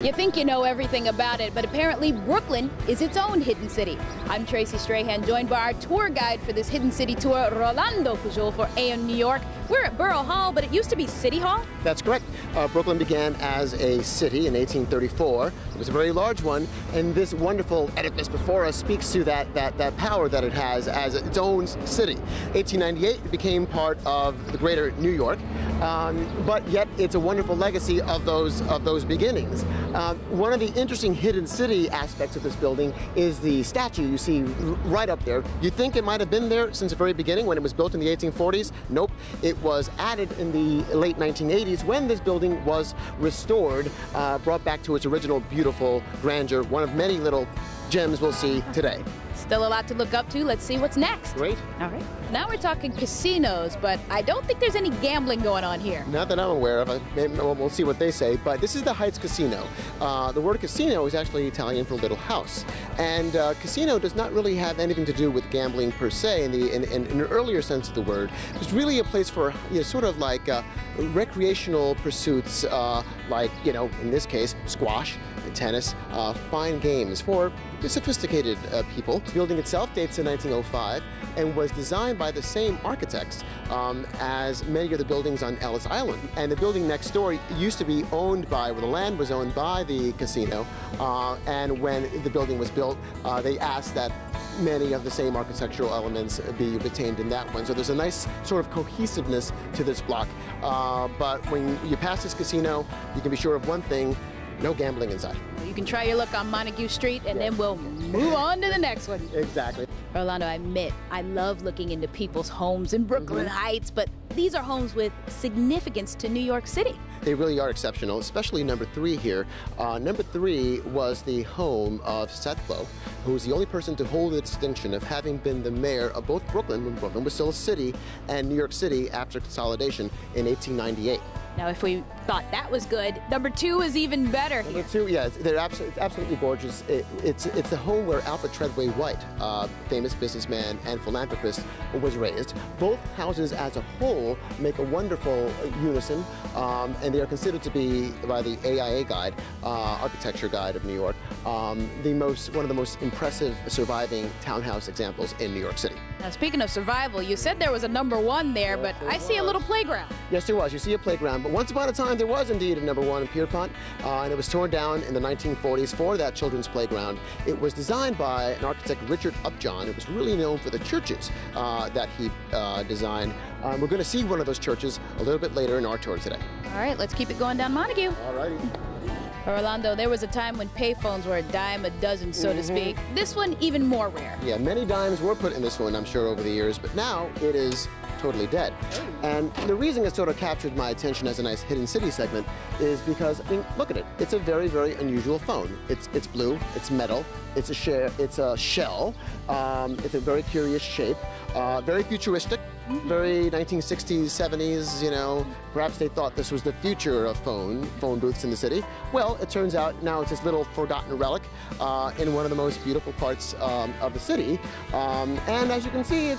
You think you know everything about it, but apparently Brooklyn is its own hidden city. I'm Tracie Strahan, joined by our tour guide for this hidden city tour, Rolando Pujol for AMNewYork. We're at Borough Hall, but it used to be City Hall? That's correct. Brooklyn began as a city in 1834. It was a very large one, and this wonderful edifice before us speaks to that power that it has as its own city. 1898, it became part of the greater New York, but yet it's a wonderful legacy of those beginnings. One of the interesting hidden city aspects of this building is the statue you see right up there. You think it might have been there since the very beginning when it was built in the 1840s? Nope. It was added in the late 1980s when this building was restored, brought back to its original beautiful grandeur, one of many little gems we'll see today. Still a lot to look up to. Let's see what's next. Great. All right. Now we're talking casinos, but I don't think there's any gambling going on here. Not that I'm aware of. We'll see what they say. But this is the Heights Casino. The word casino is actually Italian for little house. And casino does not really have anything to do with gambling per se in an earlier sense of the word. It's really a place for sort of like recreational pursuits, like, in this case, squash, tennis, fine games for sophisticated people. The building itself dates to 1905 and was designed by the same architects as many of the buildings on Ellis Island. And the building next door used to be owned by, well, the land was owned by the casino, and when the building was built, they asked that many of the same architectural elements be retained in that one. So there's a nice sort of cohesiveness to this block. But when you pass this casino, you can be sure of one thing: no gambling inside. You can try your luck on Montague Street, and then we'll move on to the next one. Exactly. Orlando, I admit, I love looking into people's homes in Brooklyn Heights, but these are homes with significance to New York City. They really are exceptional, especially number 3 here. Number 3 was the home of Seth Low, who was the only person to hold the distinction of having been the mayor of both Brooklyn, when Brooklyn was still a city, and New York City after consolidation in 1898. Now, if we thought that was good, number 2 is even better here. Number 2, yes, it's absolutely gorgeous. It's the home where Alfred Treadway White, famous businessman and philanthropist, was raised. Both houses as a whole make a wonderful unison, and they are considered to be, by the AIA Guide, Architecture Guide of New York, one of the most impressive surviving townhouse examples in New York City. Now, speaking of survival, you said there was a number 1 there, but I see a little playground. Yes, there was. You see a playground. But once upon a time, there was indeed a number 1 in Pierpont, and it was torn down in the 1940s for that children's playground. It was designed by an architect, Richard Upjohn. It was really known for the churches that he designed. We're going to see one of those churches a little bit later in our tour today. All right, let's keep it going down Montague. All righty. Orlando, there was a time when payphones were a dime a dozen, so to speak. This one, even more rare. Yeah, many dimes were put in this one, I'm sure, over the years, but now it is totally dead. And the reason it sort of captured my attention as a nice hidden city segment is because, I mean, look at it. It's a very, very unusual phone. It's blue, it's metal, it's a shell, it's a very curious shape, very futuristic, very 1960s, 70s, perhaps they thought this was the future of phone booths in the city. Well, it turns out now it's this little forgotten relic in one of the most beautiful parts of the city. And as you can see, it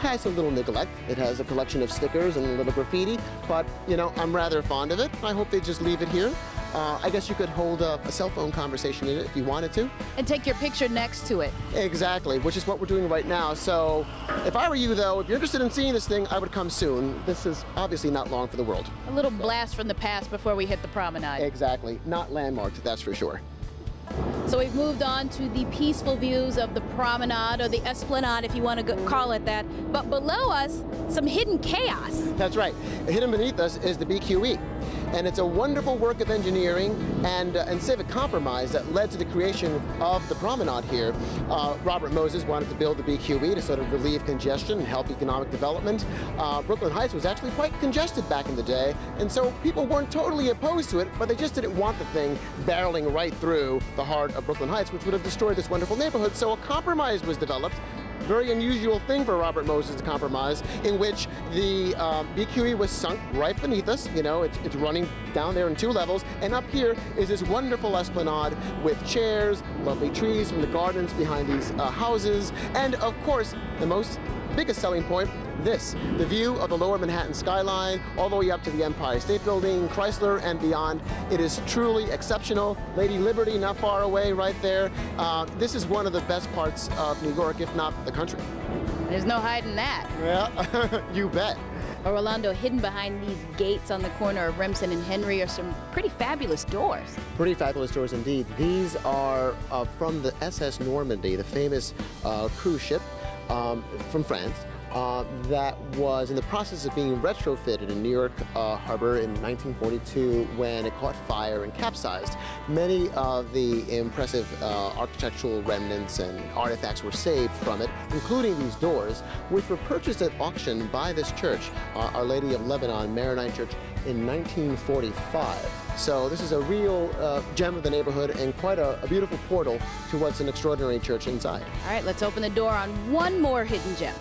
has a little neglect. It has a collection of stickers and a little graffiti, but I'm rather fond of it. I hope they just leave it here. I guess you could hold a cell phone conversation in it if you wanted to. And take your picture next to it. Exactly, which is what we're doing right now. So if I were you, though, if you're interested in seeing this thing, I would come soon. This is obviously not long for the world. A little blast from the past before we hit the promenade. Exactly. Not landmarked, that's for sure. So we've moved on to the peaceful views of the promenade, or the esplanade if you want to call it that. But below us, some hidden chaos. That's right. Hidden beneath us is the BQE. And it's a wonderful work of engineering and civic compromise that led to the creation of the promenade here. Robert Moses wanted to build the BQE to sort of relieve congestion and help economic development. Brooklyn Heights was actually quite congested back in the day, and so people weren't totally opposed to it, but they just didn't want the thing barreling right through the heart of Brooklyn Heights, which would have destroyed this wonderful neighborhood. So a compromise was developed. Very unusual thing for Robert Moses to compromise, in which the BQE was sunk right beneath us. It's running down there in 2 levels, and up here is this wonderful esplanade with chairs, lovely trees from the gardens behind these houses, and of course, the biggest selling point, this, the view of the lower Manhattan skyline, all the way up to the Empire State Building, Chrysler, and beyond. It is truly exceptional. Lady Liberty not far away right there. This is one of the best parts of New York, if not the country. There's no hiding that. Yeah, you bet. Rolando, hidden behind these gates on the corner of Remsen and Henry are some pretty fabulous doors. Pretty fabulous doors indeed. These are from the SS Normandy, the famous cruise ship from France. That was in the process of being retrofitted in New York Harbor in 1942 when it caught fire and capsized. Many of the impressive architectural remnants and artifacts were saved from it, including these doors, which were purchased at auction by this church, Our Lady of Lebanon Maronite Church, in 1945. So this is a real gem of the neighborhood and quite a beautiful portal to what's an extraordinary church inside. All right, let's open the door on one more hidden gem.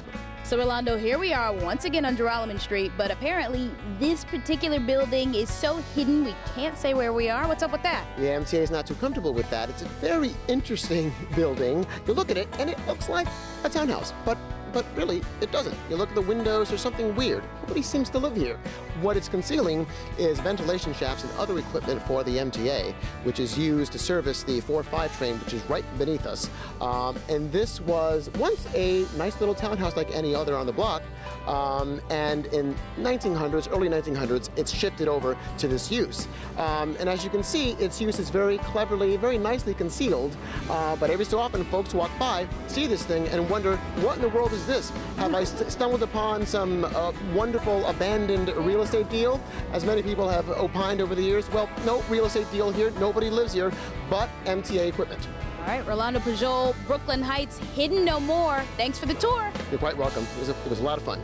So Rolando, here we are once again on Joralemon Street, but apparently this particular building is so hidden we can't say where we are. What's up with that? The MTA is not too comfortable with that. It's a very interesting building. You look at it and it looks like a townhouse, but really it doesn't. You look at the windows, there's something weird. Nobody seems to live here. What it's concealing is ventilation shafts and other equipment for the MTA, which is used to service the 4-5 train, which is right beneath us. And this was once a nice little townhouse like any other on the block. And in early 1900s, it's shifted over to this use. And as you can see, its use is very cleverly, very nicely concealed. But every so often, folks walk by, see this thing, and wonder, what in the world is this? Have I stumbled upon some wonderful abandoned real estate deal? As many people have opined over the years, well, no real estate deal here, nobody lives here, but MTA equipment. All right, Rolando Pujol, Brooklyn Heights, hidden no more. Thanks for the tour. You're quite welcome. It was a lot of fun.